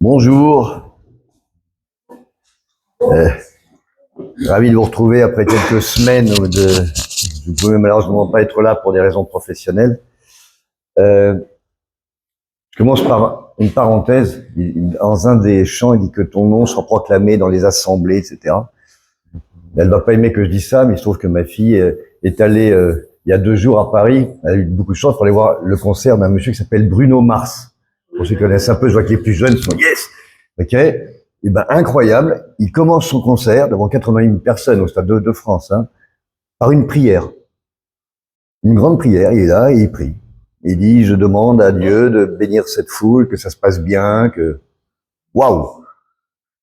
Bonjour, Euh, ravi de vous retrouver après quelques semaines où je ne pouvais malheureusement pas être là pour des raisons professionnelles. Euh, je commence par une parenthèse. Dans un des chants, il dit que ton nom soit proclamé dans les assemblées, etc. Elle ne va pas aimer que je dise ça, mais il se trouve que ma fille est allée il y a 2 jours à Paris. Elle a eu beaucoup de chance pour aller voir le concert d'un monsieur qui s'appelle Bruno Mars. Pour ceux qui connaissent un peu, je vois que les plus jeunes sont yes. Ok. Et ben incroyable, il commence son concert devant 81 personnes au Stade de France, hein, par une prière, une grande prière. Il est là et il prie. Il dit je demande à Dieu de bénir cette foule, que ça se passe bien, que waouh.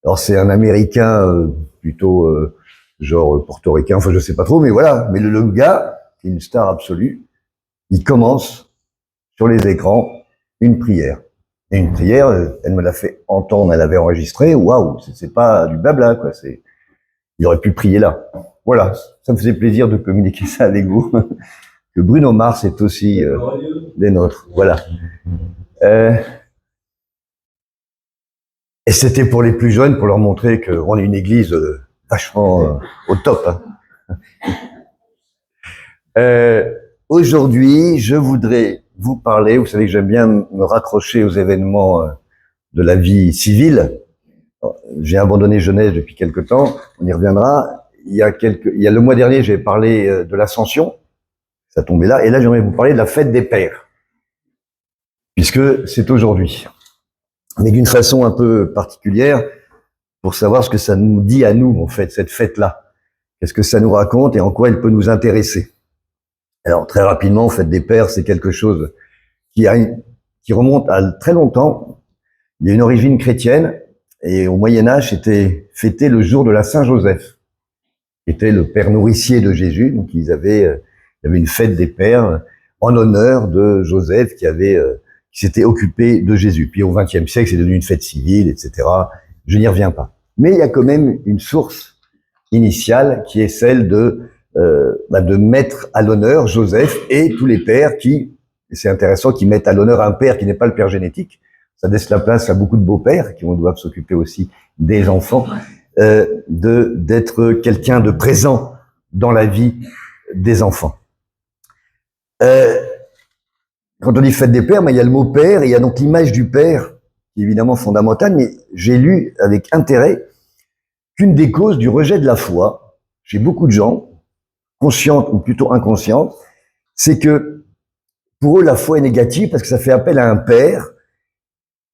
Alors c'est un Américain plutôt genre portoricain, enfin je sais pas trop, mais voilà. Mais le gars, qui est une star absolue, il commence sur les écrans une prière. Et une prière, elle me l'a fait entendre, elle avait enregistré, waouh, c'est pas du blabla, quoi. Il aurait pu prier là. Voilà, ça me faisait plaisir de communiquer ça avec vous. Que Bruno Mars est aussi des nôtres. Voilà. Et c'était pour les plus jeunes, pour leur montrer qu'on est une église vachement au top. Hein. Aujourd'hui, je voudrais vous parler, vous savez que j'aime bien me raccrocher aux événements de la vie civile. J'ai abandonné Genève depuis quelque temps, on y reviendra. Il y a le mois dernier, j'ai parlé de l'Ascension, ça tombait là, et là j'aimerais vous parler de la fête des pères, puisque c'est aujourd'hui. Mais d'une façon un peu particulière, pour savoir ce que ça nous dit à nous, en fait, cette fête-là. Qu'est-ce que ça nous raconte et en quoi elle peut nous intéresser. Alors, très rapidement, fête des pères, c'est quelque chose qui remonte à très longtemps. Il y a une origine chrétienne, et au Moyen-Âge, c'était fêté le jour de la Saint-Joseph, qui était le père nourricier de Jésus. Donc, il y avait une fête des pères en honneur de Joseph qui s'était occupé de Jésus. Puis au XXe siècle, c'est devenu une fête civile, etc. Je n'y reviens pas. Mais il y a quand même une source initiale qui est celle de mettre à l'honneur Joseph et tous les pères et c'est intéressant, qui mettent à l'honneur un père qui n'est pas le père génétique. Ça laisse la place à beaucoup de beaux-pères qui doivent s'occuper aussi des enfants, d'être quelqu'un de présent dans la vie des enfants. Quand on dit fête des pères, il y a le mot père, et il y a donc l'image du père, qui est évidemment fondamentale, mais j'ai lu avec intérêt qu'une des causes du rejet de la foi, chez beaucoup de gens, conscientes ou plutôt inconscientes, c'est que pour eux, la foi est négative parce que ça fait appel à un père,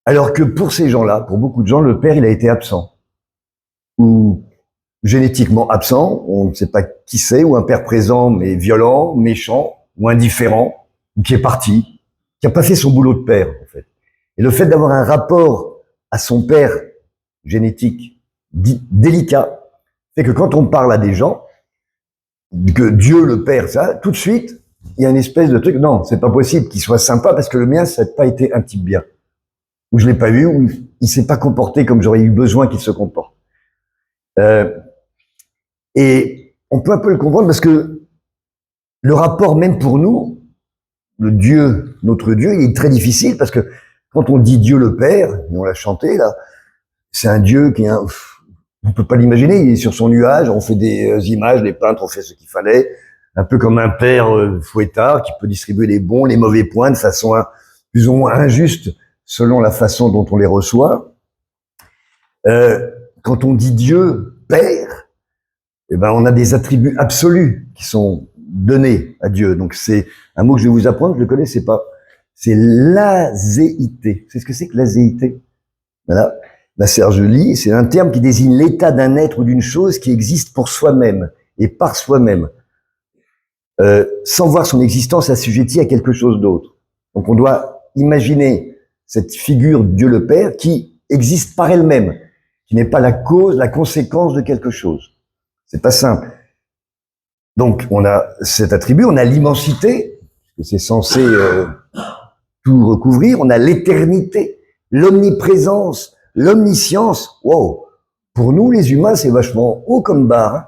alors que pour ces gens-là, pour beaucoup de gens, le père, il a été absent. Ou génétiquement absent, on ne sait pas qui c'est, ou un père présent mais violent, méchant, ou indifférent, ou qui est parti, qui n'a pas fait son boulot de père, en fait. Et le fait d'avoir un rapport à son père génétique délicat fait que quand on parle à des gens, que Dieu le Père, ça, tout de suite, il y a une espèce de truc, non, c'est pas possible qu'il soit sympa parce que le mien, ça n'a pas été un type bien. Ou je l'ai pas vu, ou il s'est pas comporté comme j'aurais eu besoin qu'il se comporte. Et on peut un peu le comprendre parce que le rapport même pour nous, le Dieu, notre Dieu, il est très difficile parce que quand on dit Dieu le Père, et on l'a chanté là, c'est un Dieu qui est on peut pas l'imaginer, il est sur son nuage, on fait des images, les peintres ont fait ce qu'il fallait, un peu comme un père fouettard qui peut distribuer les bons, les mauvais points de façon plus ou moins injuste selon la façon dont on les reçoit. Quand on dit Dieu Père, eh ben on a des attributs absolus qui sont donnés à Dieu. Donc c'est un mot que je vais vous apprendre, je ne le connaissais pas. C'est l'azéité. C'est ce que c'est que l'azéité? Voilà. La Serge lit, c'est un terme qui désigne l'état d'un être ou d'une chose qui existe pour soi-même et par soi-même, sans voir son existence assujettie à quelque chose d'autre. Donc on doit imaginer cette figure de Dieu le Père qui existe par elle-même, qui n'est pas la cause, la conséquence de quelque chose. C'est pas simple. Donc on a cet attribut, on a l'immensité, que c'est censé tout recouvrir, on a l'éternité, l'omniprésence, l'omniscience. Wow. Pour nous, les humains, c'est vachement haut comme barre. Hein.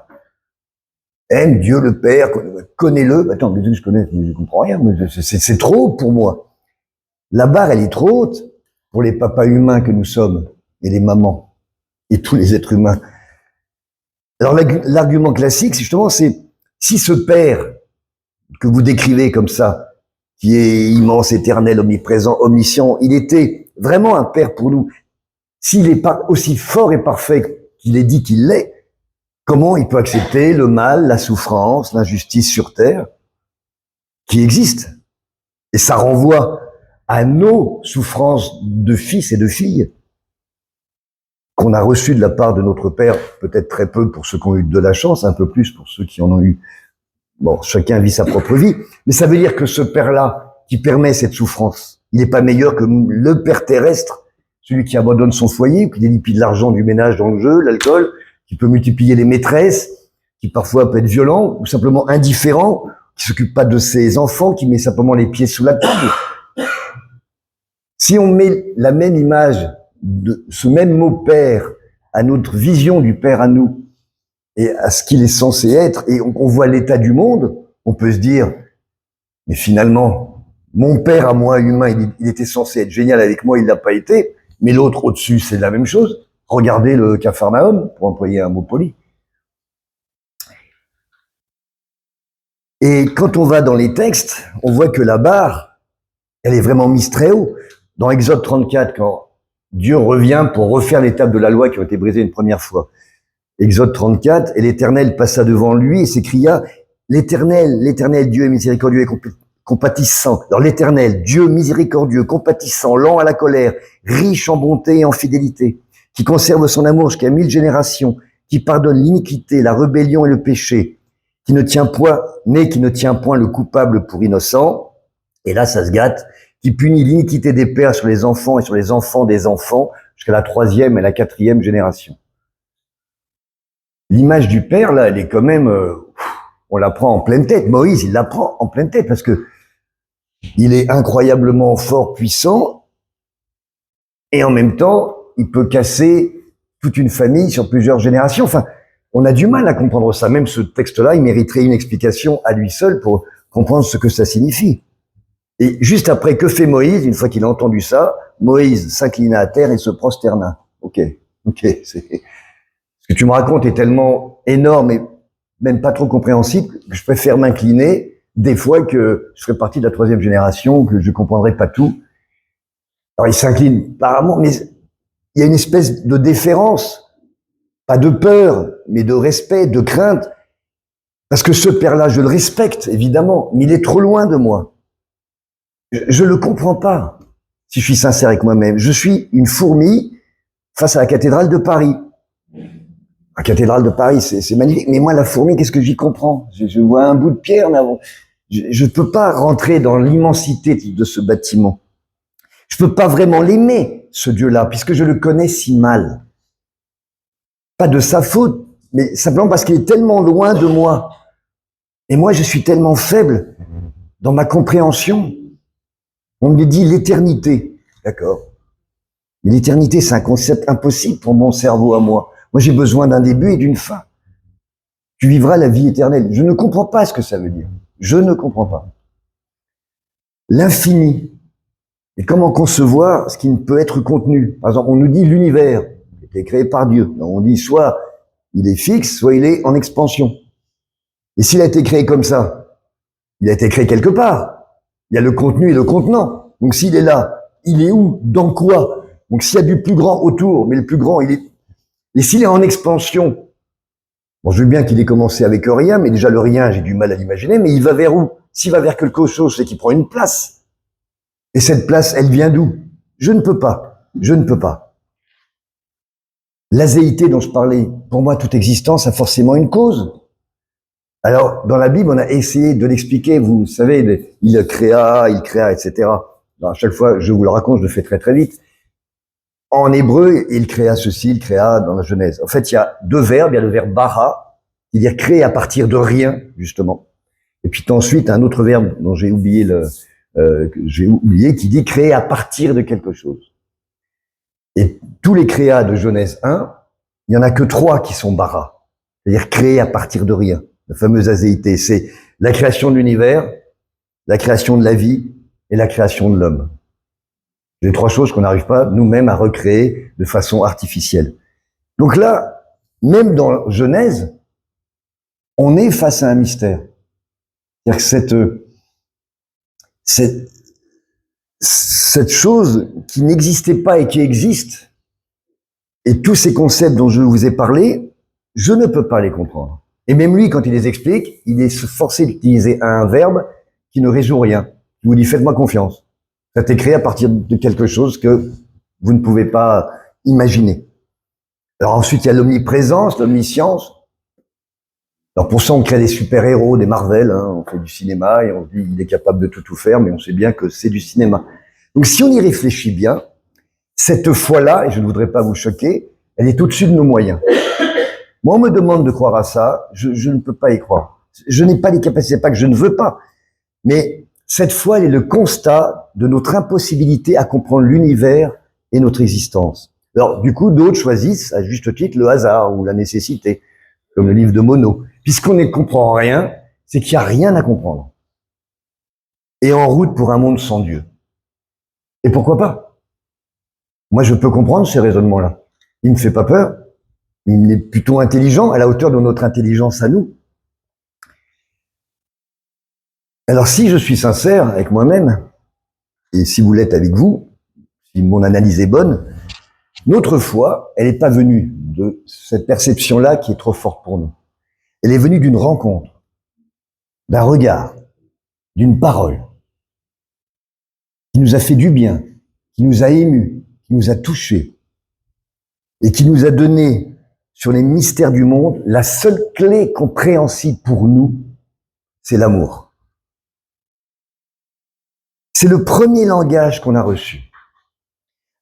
Aime Dieu le Père, connais-le. Attends, je connais, je comprends rien, mais c'est trop haut pour moi. La barre, elle est trop haute pour les papas humains que nous sommes. et les mamans et tous les êtres humains. Alors l'argument classique, justement, c'est si ce Père que vous décrivez comme ça, qui est immense, éternel, omniprésent, omniscient, il était vraiment un Père pour nous, s'il est pas aussi fort et parfait qu'il est dit qu'il l'est, comment il peut accepter le mal, la souffrance, l'injustice sur terre qui existe? Et ça renvoie à nos souffrances de fils et de filles qu'on a reçues de la part de notre Père, peut-être très peu pour ceux qui ont eu de la chance, un peu plus pour ceux qui en ont eu. Bon, chacun vit sa propre vie, mais ça veut dire que ce Père-là, qui permet cette souffrance, il n'est pas meilleur que le Père terrestre, celui qui abandonne son foyer, qui délipide l'argent du ménage dans le jeu, l'alcool, qui peut multiplier les maîtresses, qui parfois peut être violent, ou simplement indifférent, qui s'occupe pas de ses enfants, qui met simplement les pieds sous la table. Si on met la même image de ce même mot Père à notre vision du Père à nous et à ce qu'il est censé être, et on voit l'état du monde, on peut se dire, mais finalement, mon Père à moi, humain, il était censé être génial avec moi, il l'a pas été, mais l'autre au-dessus, c'est la même chose. Regardez le Capharnaüm, pour employer un mot poli. Et quand on va dans les textes, on voit que la barre, elle est vraiment mise très haut. Dans Exode 34, quand Dieu revient pour refaire les tables de la loi qui ont été brisées une première fois. Exode 34, et l'Éternel passa devant lui et s'écria, l'Éternel Dieu est miséricordieux et compatissant. Alors l'Éternel, Dieu miséricordieux, compatissant, lent à la colère, riche en bonté et en fidélité, qui conserve son amour jusqu'à 1000 générations, qui pardonne l'iniquité, la rébellion et le péché, qui ne tient point le coupable pour innocent, et là ça se gâte, qui punit l'iniquité des pères sur les enfants et sur les enfants des enfants, jusqu'à la 3e et la 4e génération. L'image du Père, là, elle est quand même, on la prend en pleine tête. Moïse, il la prend en pleine tête parce que il est incroyablement fort, puissant, et en même temps, il peut casser toute une famille sur plusieurs générations. Enfin, on a du mal à comprendre ça. Même ce texte-là, il mériterait une explication à lui seul pour comprendre ce que ça signifie. Et juste après, que fait Moïse? Une fois qu'il a entendu ça, Moïse s'inclina à terre et se prosterna. Ok, ce que tu me racontes est tellement énorme et même pas trop compréhensible que je préfère m'incliner des fois que je ferai partie de la 3e génération, que je comprendrai pas tout. Alors il s'incline par amour, mais il y a une espèce de déférence, pas de peur, mais de respect, de crainte, parce que ce Père-là, je le respecte, évidemment, mais il est trop loin de moi. Je le comprends pas, si je suis sincère avec moi-même. Je suis une fourmi face à la cathédrale de Paris. La cathédrale de Paris, c'est magnifique. Mais moi, la fourmi, qu'est-ce que j'y comprends? Je vois un bout de pierre, mais je ne peux pas rentrer dans l'immensité de ce bâtiment. Je peux pas vraiment l'aimer, ce Dieu-là, puisque je le connais si mal. Pas de sa faute, mais simplement parce qu'il est tellement loin de moi. Et moi, je suis tellement faible dans ma compréhension. On me dit l'éternité. D'accord. Mais l'éternité, c'est un concept impossible pour mon cerveau à moi. Moi, j'ai besoin d'un début et d'une fin. Tu vivras la vie éternelle. Je ne comprends pas ce que ça veut dire. Je ne comprends pas. L'infini. Et comment concevoir ce qui ne peut être contenu? Par exemple, on nous dit l'univers a été créé par Dieu. Donc, on dit soit il est fixe, soit il est en expansion. Et s'il a été créé comme ça, il a été créé quelque part. Il y a le contenu et le contenant. Donc s'il est là, il est où? Dans quoi? Donc s'il y a du plus grand autour, mais le plus grand, il est... Et s'il est en expansion, bon, je veux bien qu'il ait commencé avec rien, mais déjà le rien, j'ai du mal à l'imaginer, mais il va vers où? S'il va vers quelque chose, c'est qu'il prend une place. Et cette place, elle vient d'où? Je ne peux pas. Je ne peux pas. L'azéité dont je parlais, pour moi, toute existence a forcément une cause. Alors, dans la Bible, on a essayé de l'expliquer, vous savez, il créa, etc. Alors, à chaque fois, je vous le raconte, je le fais très très vite. En hébreu, il créa ceci, il créa dans la Genèse. En fait, il y a deux verbes, il y a le verbe bara, qui veut dire créer à partir de rien, justement. Et puis ensuite, un autre verbe dont j'ai oublié qui dit créer à partir de quelque chose. Et tous les créas de Genèse 1, il y en a que 3 qui sont bara, c'est-à-dire créer à partir de rien. La fameuse azéité, c'est la création de l'univers, la création de la vie et la création de l'homme. Les trois choses qu'on n'arrive pas nous-mêmes à recréer de façon artificielle. Donc là, même dans Genèse, on est face à un mystère. C'est-à-dire que cette chose qui n'existait pas et qui existe, et tous ces concepts dont je vous ai parlé, je ne peux pas les comprendre. Et même lui, quand il les explique, il est forcé d'utiliser un verbe qui ne résout rien. Il vous dit, faites-moi confiance. Ça a été créé à partir de quelque chose que vous ne pouvez pas imaginer. Alors ensuite, il y a l'omniprésence, l'omniscience. Alors pour ça, on crée des super-héros, des Marvel, hein, on fait du cinéma et on se dit il est capable de tout faire, mais on sait bien que c'est du cinéma. Donc si on y réfléchit bien, cette foi-là, et je ne voudrais pas vous choquer, elle est au-dessus de nos moyens. Moi, on me demande de croire à ça, je ne peux pas y croire. Je n'ai pas les capacités, pas que je ne veux pas, mais cette foi, elle est le constat de notre impossibilité à comprendre l'univers et notre existence. Alors du coup, d'autres choisissent, à juste titre, le hasard ou la nécessité, comme le livre de Monod. Puisqu'on ne comprend rien, c'est qu'il n'y a rien à comprendre. Et en route pour un monde sans Dieu. Et pourquoi pas? Moi, je peux comprendre ces raisonnements-là. Il ne me fait pas peur. Il est plutôt intelligent, à la hauteur de notre intelligence à nous. Alors, si je suis sincère avec moi-même, et si vous l'êtes avec vous, si mon analyse est bonne, notre foi, elle n'est pas venue de cette perception-là qui est trop forte pour nous. Elle est venue d'une rencontre, d'un regard, d'une parole, qui nous a fait du bien, qui nous a émus, qui nous a touchés, et qui nous a donné, sur les mystères du monde, la seule clé compréhensible pour nous, c'est l'amour. C'est le premier langage qu'on a reçu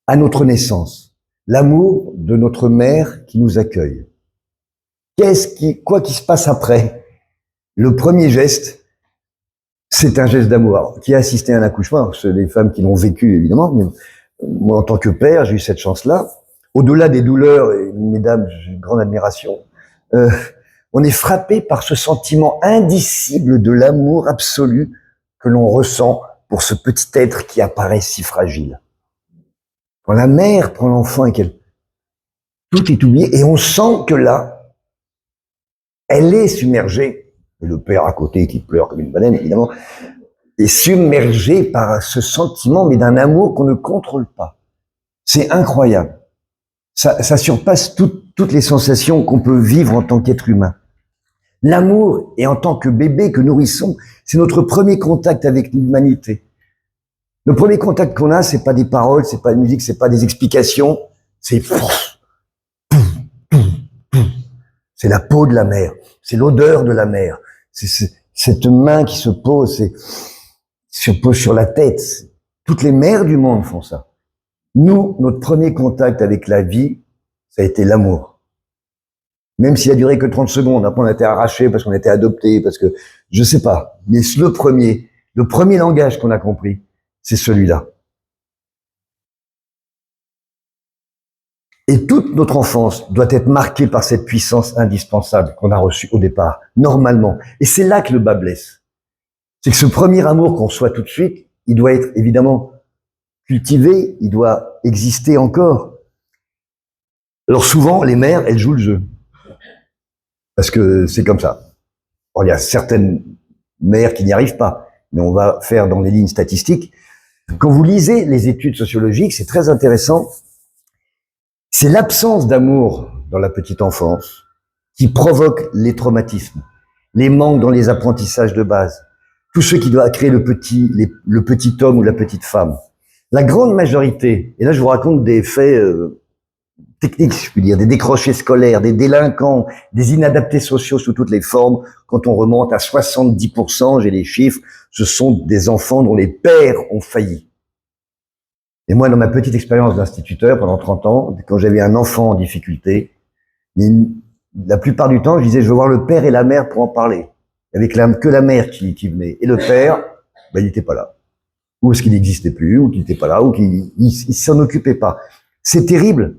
à notre naissance, l'amour de notre mère qui nous accueille. Quoi qu'il se passe après, le premier geste, c'est un geste d'amour. Qui a assisté à un accouchement, c'est des femmes qui l'ont vécu évidemment, mais moi en tant que père, j'ai eu cette chance-là. Au-delà des douleurs, et mesdames, j'ai une grande admiration, on est frappé par ce sentiment indicible de l'amour absolu que l'on ressent pour ce petit être qui apparaît si fragile. Quand la mère prend l'enfant et qu'elle... Tout est oublié, et on sent que là, elle est submergée, et le père à côté qui pleure comme une baleine, évidemment, est submergé par ce sentiment, mais d'un amour qu'on ne contrôle pas. C'est incroyable. Ça surpasse toutes les sensations qu'on peut vivre en tant qu'être humain. L'amour, et en tant que bébé, que nourrisson, c'est notre premier contact avec l'humanité. Le premier contact qu'on a, c'est pas des paroles, c'est pas de musique, c'est pas des explications, c'est la peau de la mer, c'est l'odeur de la mer, c'est cette main qui se pose sur la tête. Toutes les mères du monde font ça. Nous, notre premier contact avec la vie, ça a été l'amour. Même s'il a duré que 30 secondes, après on a été arraché parce qu'on a été adopté, parce que, je sais pas, mais le premier langage qu'on a compris, c'est celui-là. Et toute notre enfance doit être marquée par cette puissance indispensable qu'on a reçue au départ, normalement. Et c'est là que le bas blesse. C'est que ce premier amour qu'on reçoit tout de suite, il doit être évidemment cultivé, il doit exister encore. Alors souvent, les mères, elles jouent le jeu. Parce que c'est comme ça. Alors, il y a certaines mères qui n'y arrivent pas, mais on va faire dans les lignes statistiques. Quand vous lisez les études sociologiques, c'est très intéressant. C'est l'absence d'amour dans la petite enfance qui provoque les traumatismes, les manques dans les apprentissages de base, tout ce qui doit créer le petit homme ou la petite femme. La grande majorité, et là je vous raconte des faits techniques, je puis dire, des décrochés scolaires, des délinquants, des inadaptés sociaux sous toutes les formes, quand on remonte à 70%, j'ai les chiffres, ce sont des enfants dont les pères ont failli. Et moi, dans ma petite expérience d'instituteur, pendant 30 ans, quand j'avais un enfant en difficulté, la plupart du temps, je disais, je veux voir le père et la mère pour en parler. Avec que la mère qui venait. Et le père, il n'était pas là. Ou est-ce qu'il n'existait plus, ou qu'il n'était pas là, ou qu'il s'en occupait pas. C'est terrible.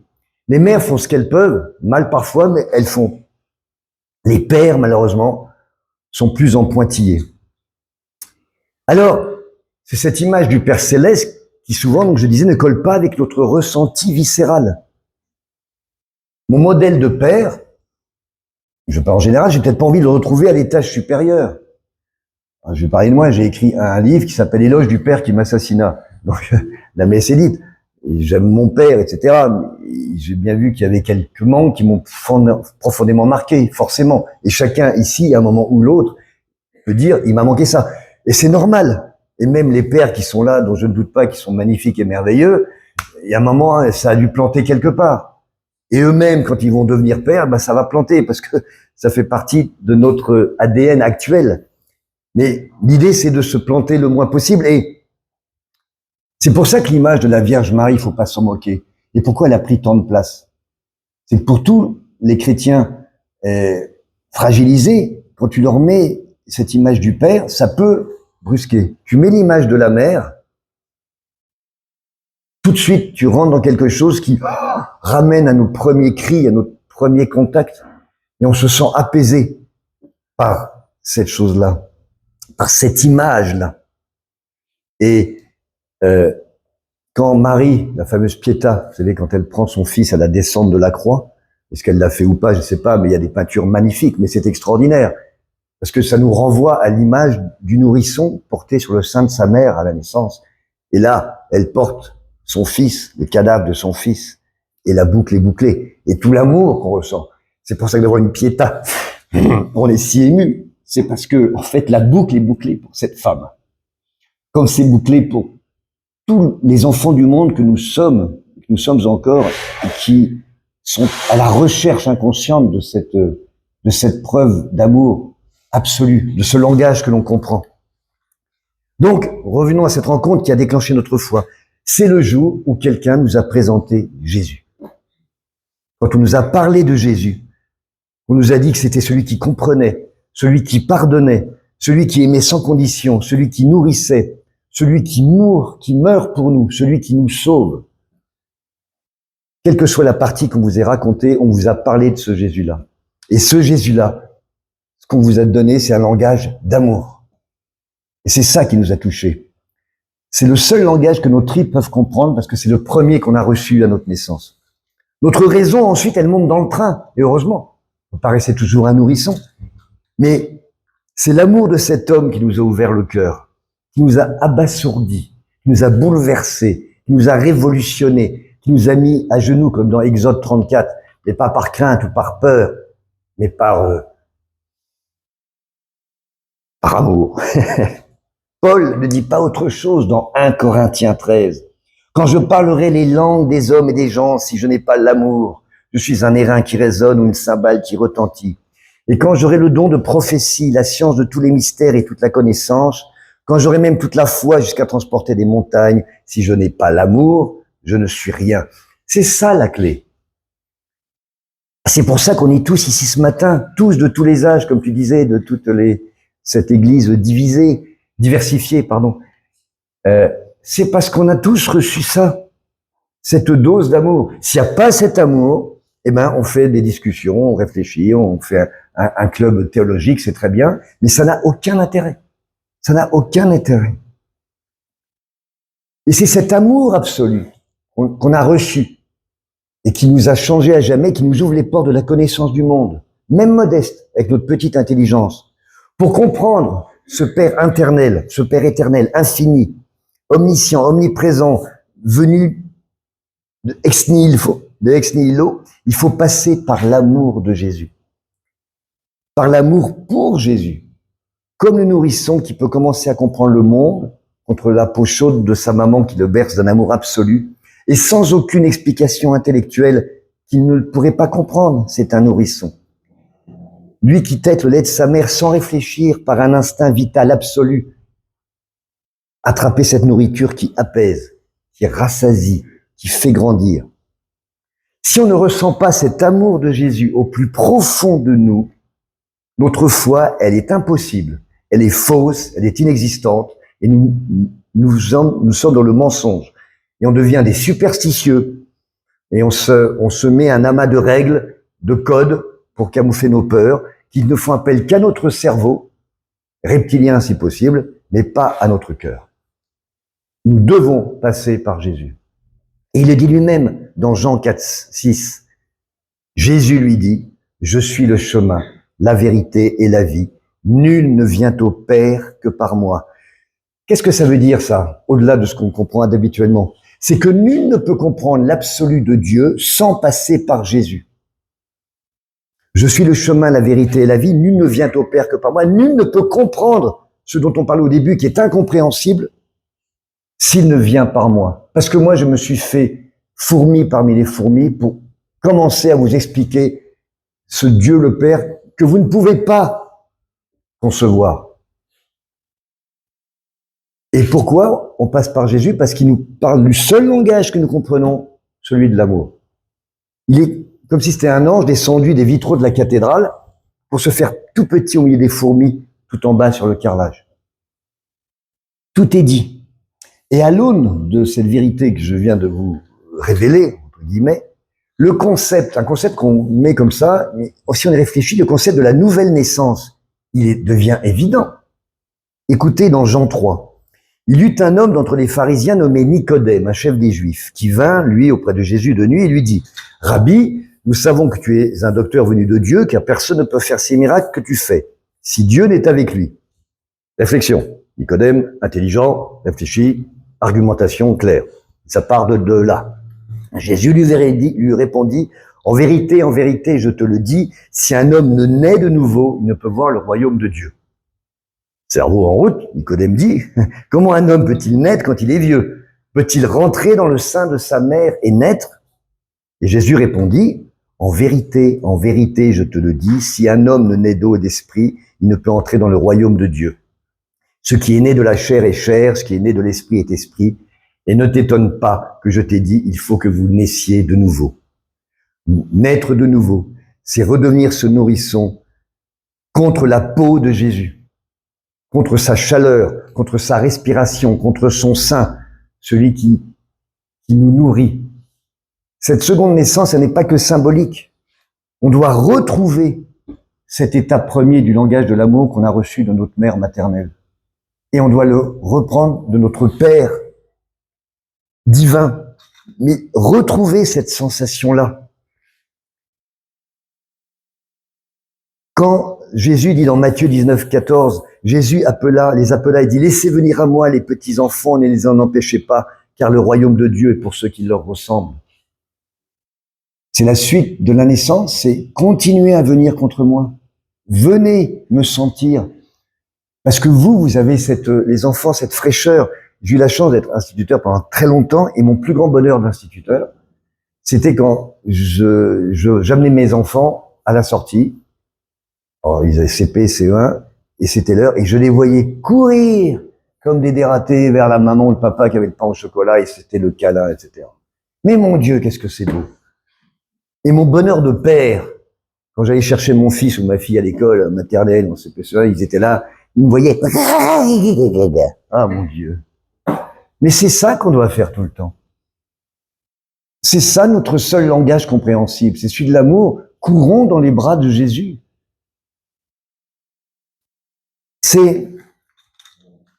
Les mères font ce qu'elles peuvent, mal parfois, mais elles font. Les pères, malheureusement, sont plus en pointillés. Alors, c'est cette image du Père Céleste qui souvent, donc je disais, ne colle pas avec notre ressenti viscéral. Mon modèle de père, en général, j'ai peut-être pas envie de le retrouver à l'étage supérieur. Je vais parler de moi, j'ai écrit un livre qui s'appelle Éloge du père qui m'assassina. Donc, la messe est dite. J'aime mon père, etc. J'ai bien vu qu'il y avait quelques manques qui m'ont profondément marqué, forcément. Et chacun ici, à un moment ou l'autre, peut dire, il m'a manqué ça. Et c'est normal. Et même les pères qui sont là, dont je ne doute pas, qui sont magnifiques et merveilleux, il y a un moment, ça a dû planter quelque part. Et eux-mêmes, quand ils vont devenir pères, ça va planter, parce que ça fait partie de notre ADN actuel. Mais l'idée, c'est de se planter le moins possible. Et c'est pour ça que l'image de la Vierge Marie, il faut pas s'en moquer. Et pourquoi elle a pris tant de place? C'est que pour tous les chrétiens fragilisés, quand tu leur mets cette image du Père, ça peut brusquer. Tu mets l'image de la Mère, tout de suite, tu rentres dans quelque chose qui ramène à nos premiers cris, à notre premier contact, et on se sent apaisé par cette chose-là, par cette image-là. Et quand Marie, la fameuse Pietà, vous savez, quand elle prend son fils à la descente de la croix, est-ce qu'elle l'a fait ou pas, je ne sais pas, mais il y a des peintures magnifiques, mais c'est extraordinaire, parce que ça nous renvoie à l'image du nourrisson porté sur le sein de sa mère à la naissance. Et là, elle porte son fils, le cadavre de son fils, et la boucle est bouclée. Et tout l'amour qu'on ressent. C'est pour ça que d'avoir une Pietà, on est si ému. C'est parce que, en fait, la boucle est bouclée pour cette femme. Comme c'est bouclé pour tous les enfants du monde que nous sommes encore, et qui sont à la recherche inconsciente de cette preuve d'amour absolu, de ce langage que l'on comprend. Donc, revenons à cette rencontre qui a déclenché notre foi. C'est le jour où quelqu'un nous a présenté Jésus. Quand on nous a parlé de Jésus, on nous a dit que c'était celui qui comprenait, celui qui pardonnait, celui qui aimait sans condition, celui qui nourrissait, celui qui meurt pour nous, celui qui nous sauve. Quelle que soit la partie qu'on vous ait racontée, on vous a parlé de ce Jésus-là. Et ce Jésus-là, ce qu'on vous a donné, c'est un langage d'amour. Et c'est ça qui nous a touchés. C'est le seul langage que nos tripes peuvent comprendre parce que c'est le premier qu'on a reçu à notre naissance. Notre raison, ensuite, elle monte dans le train. Et heureusement, on paraissait toujours un nourrisson. Mais c'est l'amour de cet homme qui nous a ouvert le cœur, qui nous a abasourdis, qui nous a bouleversés, qui nous a révolutionnés, qui nous a mis à genoux, comme dans Exode 34, mais pas par crainte ou par peur, mais par amour. Paul ne dit pas autre chose dans 1 Corinthiens 13. Quand je parlerai les langues des hommes et des gens, si je n'ai pas l'amour, je suis un airain qui résonne ou une cymbale qui retentit. Et quand j'aurai le don de prophétie, la science de tous les mystères et toute la connaissance, quand j'aurai même toute la foi jusqu'à transporter des montagnes, si je n'ai pas l'amour, je ne suis rien. C'est ça la clé. C'est pour ça qu'on est tous ici ce matin, tous de tous les âges, comme tu disais, de cette église diversifiée. C'est parce qu'on a tous reçu ça, cette dose d'amour. S'il n'y a pas cet amour, on fait des discussions, on réfléchit, on fait un club théologique, c'est très bien, mais ça n'a aucun intérêt. Ça n'a aucun intérêt. Et c'est cet amour absolu qu'on a reçu et qui nous a changé à jamais, qui nous ouvre les portes de la connaissance du monde, même modeste, avec notre petite intelligence, pour comprendre ce Père éternel, infini, omniscient, omniprésent, venu de ex nihilo, il faut passer par l'amour de Jésus. Par l'amour pour Jésus. Comme le nourrisson qui peut commencer à comprendre le monde contre la peau chaude de sa maman qui le berce d'un amour absolu et sans aucune explication intellectuelle qu'il ne pourrait pas comprendre, c'est un nourrisson. Lui qui tète le lait de sa mère sans réfléchir par un instinct vital absolu, attraper cette nourriture qui apaise, qui rassasie, qui fait grandir. Si on ne ressent pas cet amour de Jésus au plus profond de nous, notre foi, elle est impossible, elle est fausse, elle est inexistante, et nous sommes dans le mensonge. Et on devient des superstitieux, et on se met un amas de règles, de codes, pour camoufler nos peurs, qui ne font appel qu'à notre cerveau, reptilien si possible, mais pas à notre cœur. Nous devons passer par Jésus. Et il le dit lui-même dans Jean 4, 6. Jésus lui dit, je suis le chemin, la vérité et la vie. Nul ne vient au Père que par moi. Qu'est-ce que ça veut dire ça, au-delà de ce qu'on comprend habituellement? C'est que nul ne peut comprendre l'absolu de Dieu sans passer par Jésus. Je suis le chemin, la vérité et la vie. Nul ne vient au Père que par moi. Nul ne peut comprendre ce dont on parlait au début, qui est incompréhensible, s'il ne vient par moi. Parce que moi, je me suis fait fourmi parmi les fourmis pour commencer à vous expliquer ce Dieu le Père que vous ne pouvez pas concevoir. Et pourquoi on passe par Jésus? Parce qu'il nous parle du seul langage que nous comprenons, celui de l'amour. Il est comme si c'était un ange descendu des vitraux de la cathédrale pour se faire tout petit au milieu des fourmis, tout en bas sur le carrelage. Tout est dit. Et à l'aune de cette vérité que je viens de vous révéler, entre guillemets, le concept, un concept qu'on met comme ça, mais si on y réfléchit, le concept de la nouvelle naissance, devient évident. Écoutez dans Jean 3. Il y eut un homme d'entre les pharisiens nommé Nicodème, un chef des Juifs, qui vint, lui, auprès de Jésus de nuit et lui dit, « Rabbi, nous savons que tu es un docteur venu de Dieu, car personne ne peut faire ces miracles que tu fais, si Dieu n'est avec lui. » Réflexion. Nicodème, intelligent, réfléchi, argumentation claire. Ça part de là. Jésus lui répondit, « En vérité, je te le dis, si un homme ne naît de nouveau, il ne peut voir le royaume de Dieu. » Cerveau en route, Nicodème dit, « Comment un homme peut-il naître quand il est vieux? Peut-il rentrer dans le sein de sa mère et naître ?» Et Jésus répondit, « En vérité, je te le dis, si un homme ne naît d'eau et d'esprit, il ne peut entrer dans le royaume de Dieu. Ce qui est né de la chair est chair, ce qui est né de l'esprit est esprit. Et ne t'étonne pas que je t'ai dit, il faut que vous naissiez de nouveau. » Naître de nouveau, c'est redevenir ce nourrisson contre la peau de Jésus, contre sa chaleur, contre sa respiration, contre son sein, celui qui nous nourrit. Cette seconde naissance, elle n'est pas que symbolique. On doit retrouver cet état premier du langage de l'amour qu'on a reçu de notre mère maternelle. Et on doit le reprendre de notre Père divin. Mais retrouver cette sensation-là. Quand Jésus dit dans Matthieu 19, 14, Jésus les appela et dit « Laissez venir à moi les petits enfants, ne les en empêchez pas, car le royaume de Dieu est pour ceux qui leur ressemblent. » C'est la suite de la naissance, c'est continuer à venir contre moi. Venez me sentir. Parce que vous avez les enfants, cette fraîcheur. J'ai eu la chance d'être instituteur pendant très longtemps et mon plus grand bonheur d'instituteur, c'était quand j'amenais mes enfants à la sortie. Alors, ils avaient CP, CE1, et c'était l'heure, et je les voyais courir comme des dératés vers la maman ou le papa qui avait le pain au chocolat, et c'était le câlin, etc. Mais mon Dieu, qu'est-ce que c'est beau! Et mon bonheur de père, quand j'allais chercher mon fils ou ma fille à l'école maternelle, en CP, CE1, ils étaient là, ils me voyaient. Ah mon Dieu! Mais c'est ça qu'on doit faire tout le temps. C'est ça notre seul langage compréhensible, c'est celui de l'amour. Courons dans les bras de Jésus.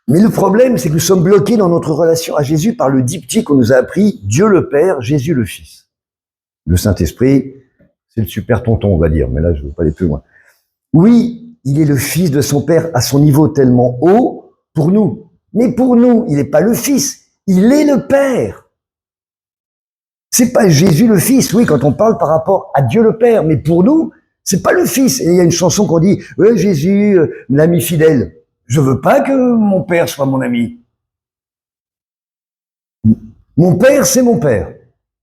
Mais le problème, c'est que nous sommes bloqués dans notre relation à Jésus par le diptyque qu'on nous a appris, Dieu le Père, Jésus le Fils. Le Saint-Esprit, c'est le super tonton, on va dire, mais là, je ne veux pas aller plus loin. Oui, il est le Fils de son Père à son niveau tellement haut pour nous. Mais pour nous, il n'est pas le Fils, il est le Père. C'est pas Jésus le Fils, oui, quand on parle par rapport à Dieu le Père, mais pour nous, c'est pas le Fils. Et il y a une chanson qu'on dit, « Ouais, Jésus, l'ami fidèle. » Je veux pas que mon père soit mon ami. Mon père, c'est mon père,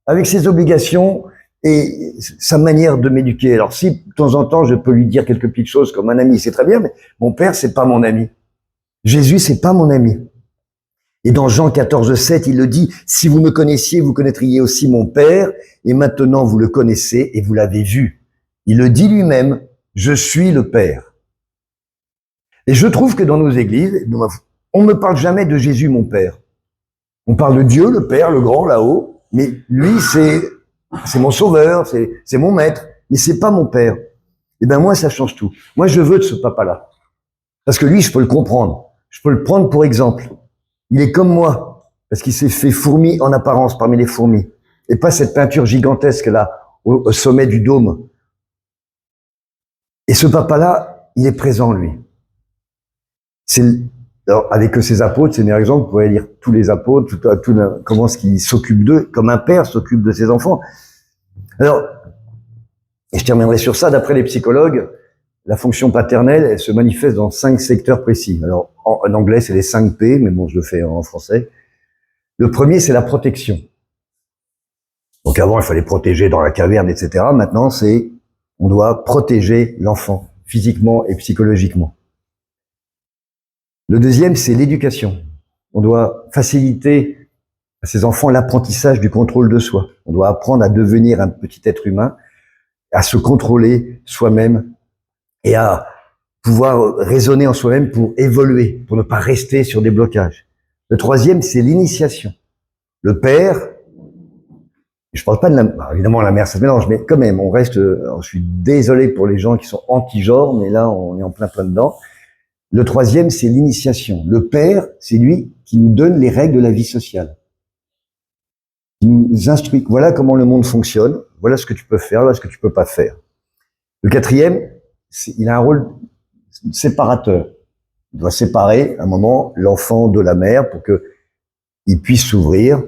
avec ses obligations et sa manière de m'éduquer. Alors si, de temps en temps, je peux lui dire quelques petites choses comme un ami, c'est très bien, mais mon père, c'est pas mon ami. Jésus, c'est pas mon ami. Et dans Jean 14, 7, il le dit, « Si vous me connaissiez, vous connaîtriez aussi mon Père, et maintenant vous le connaissez et vous l'avez vu. » Il le dit lui-même, « Je suis le Père. » Et je trouve que dans nos églises, on ne parle jamais de Jésus, mon Père. On parle de Dieu, le Père, le grand, là-haut, mais lui, c'est mon sauveur, c'est mon maître, mais c'est pas mon Père. Eh ben moi, ça change tout. Moi, je veux de ce papa-là. Parce que lui, je peux le comprendre. Je peux le prendre pour exemple. Il est comme moi, parce qu'il s'est fait fourmi en apparence parmi les fourmis, et pas cette peinture gigantesque là, au sommet du dôme. Et ce papa-là, il est présent, lui. Alors, avec ses apôtres, c'est le meilleur exemple, vous pouvez lire tous les apôtres, comment est-ce qu'il s'occupe d'eux, comme un père s'occupe de ses enfants. Alors, et je terminerai sur ça, d'après les psychologues, la fonction paternelle, elle se manifeste dans 5 secteurs précis. Alors, en anglais, c'est les 5 P, mais bon, je le fais en français. Le premier, c'est la protection. Donc avant, il fallait protéger dans la caverne, etc. Maintenant, on doit protéger l'enfant, physiquement et psychologiquement. Le deuxième, c'est l'éducation. On doit faciliter à ces enfants l'apprentissage du contrôle de soi. On doit apprendre à devenir un petit être humain, à se contrôler soi-même et à pouvoir raisonner en soi-même pour évoluer, pour ne pas rester sur des blocages. Le troisième, c'est l'initiation. Le père, je parle pas de évidemment la mère, ça se mélange, mais quand même, je suis désolé pour les gens qui sont anti-genre, mais là, on est en plein dedans. Le troisième, c'est l'initiation. Le père, c'est lui qui nous donne les règles de la vie sociale. Il nous instruit. Voilà comment le monde fonctionne. Voilà ce que tu peux faire, voilà ce que tu peux pas faire. Le quatrième, il a un rôle séparateur. Il doit séparer, à un moment, l'enfant de la mère pour qu'il puisse s'ouvrir.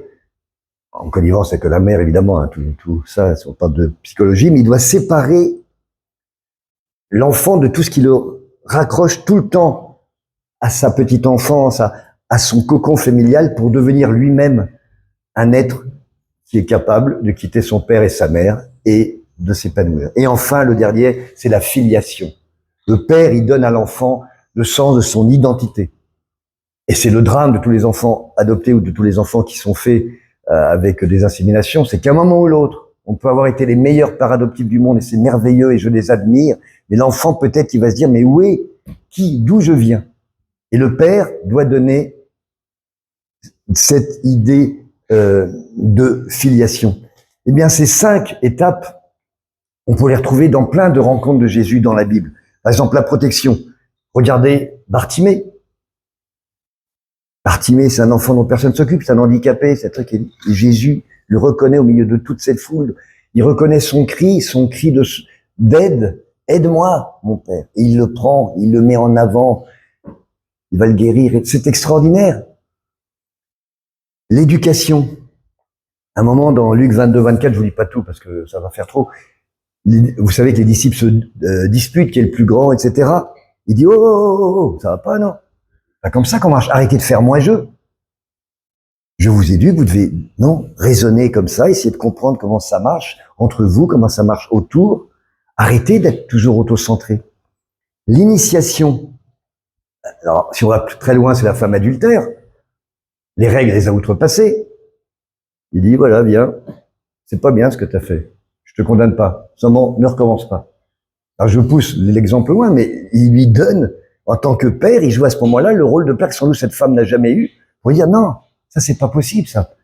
En connivence avec la mère, évidemment, hein, tout ça, on parle de psychologie, mais il doit séparer l'enfant de tout ce qui le raccroche tout le temps à sa petite enfance, à son cocon familial pour devenir lui-même un être qui est capable de quitter son père et sa mère et de s'épanouir. Et enfin, le dernier, c'est la filiation. Le père, il donne à l'enfant le sens de son identité. Et c'est le drame de tous les enfants adoptés ou de tous les enfants qui sont faits avec des inséminations, c'est qu'à un moment ou l'autre, on peut avoir été les meilleurs pères adoptifs du monde et c'est merveilleux et je les admire, mais l'enfant peut-être il va se dire mais où est, d'où je viens? Et le père doit donner cette idée de filiation. Eh bien, ces 5 étapes, on peut les retrouver dans plein de rencontres de Jésus dans la Bible. Par exemple, la protection. Regardez Bartimée. Bartimée, c'est un enfant dont personne ne s'occupe, c'est un handicapé, c'est un truc. Et Jésus le reconnaît au milieu de toute cette foule. Il reconnaît son cri d'aide. Aide-moi, mon père. Et il le prend, il le met en avant. Il va le guérir. C'est extraordinaire. L'éducation. Un moment dans Luc 22, 24, je vous lis pas tout parce que ça va faire trop. Vous savez que les disciples se disputent qui est le plus grand, etc. Il dit, oh, ça va pas, non? Pas comme ça qu'on marche. Arrêtez de faire moi-je. Je vous éduque, vous devez, non, raisonner comme ça, essayer de comprendre comment ça marche entre vous, comment ça marche autour. Arrêtez d'être toujours auto-centré. L'initiation. Alors, si on va très loin, c'est la femme adultère. Les règles, les a outrepassées. Il dit, voilà, viens, c'est pas bien ce que tu as fait. Je te condamne pas. Seulement, ne recommence pas. Alors, je pousse l'exemple loin, mais il lui donne, en tant que père, il joue à ce moment-là le rôle de père que sans doute cette femme n'a jamais eu, pour lui dire, non, ça c'est pas possible, ça.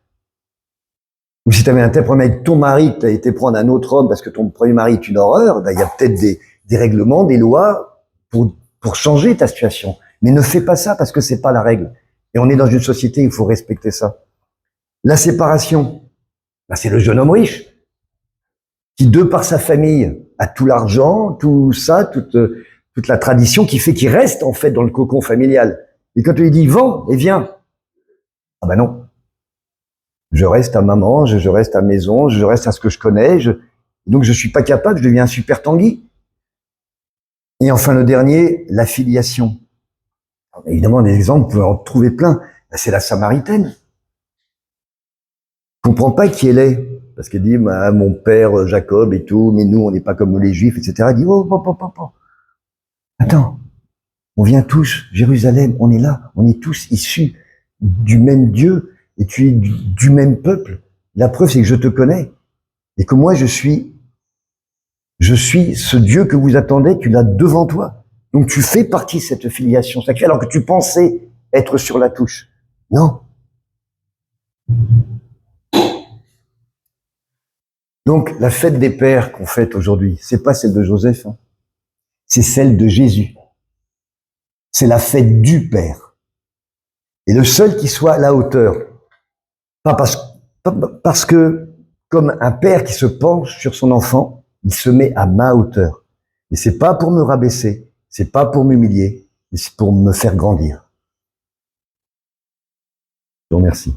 Ou si tu avais un tel problème avec ton mari, que tu as été prendre un autre homme parce que ton premier mari est une horreur, ben, il y a peut-être des règlements, des lois pour changer ta situation. Mais ne fais pas ça parce que c'est pas la règle. Et on est dans une société où il faut respecter ça. La séparation, ben, c'est le jeune homme riche qui, de par sa famille, a tout l'argent, tout ça, toute la tradition qui fait qu'il reste en fait dans le cocon familial. Et quand tu lui dis vends et viens, ah ben non. Je reste à maman, je reste à maison, je reste à ce que je connais, donc je suis pas capable, je deviens un super Tanguy. Et enfin le dernier, la filiation. Alors, évidemment, des exemples, vous pouvez en trouver plein. Ben, c'est la Samaritaine. Je comprends pas qui elle est. Parce qu'elle dit, bah, mon père Jacob et tout, mais nous, on n'est pas comme les Juifs, etc. Elle dit, oh. Attends, on vient tous, Jérusalem, on est là, on est tous issus du même Dieu, et tu es du même peuple. La preuve, c'est que je te connais, et que moi, je suis ce Dieu que vous attendez, tu l'as devant toi. Donc tu fais partie de cette filiation sacrée, alors que tu pensais être sur la touche. Non. Donc, la fête des pères qu'on fête aujourd'hui, c'est pas celle de Joseph, hein. C'est celle de Jésus. C'est la fête du Père. Et le seul qui soit à la hauteur Pas parce que, comme un père qui se penche sur son enfant, il se met à ma hauteur. Et c'est pas pour me rabaisser, c'est pas pour m'humilier, c'est pour me faire grandir. Je vous remercie.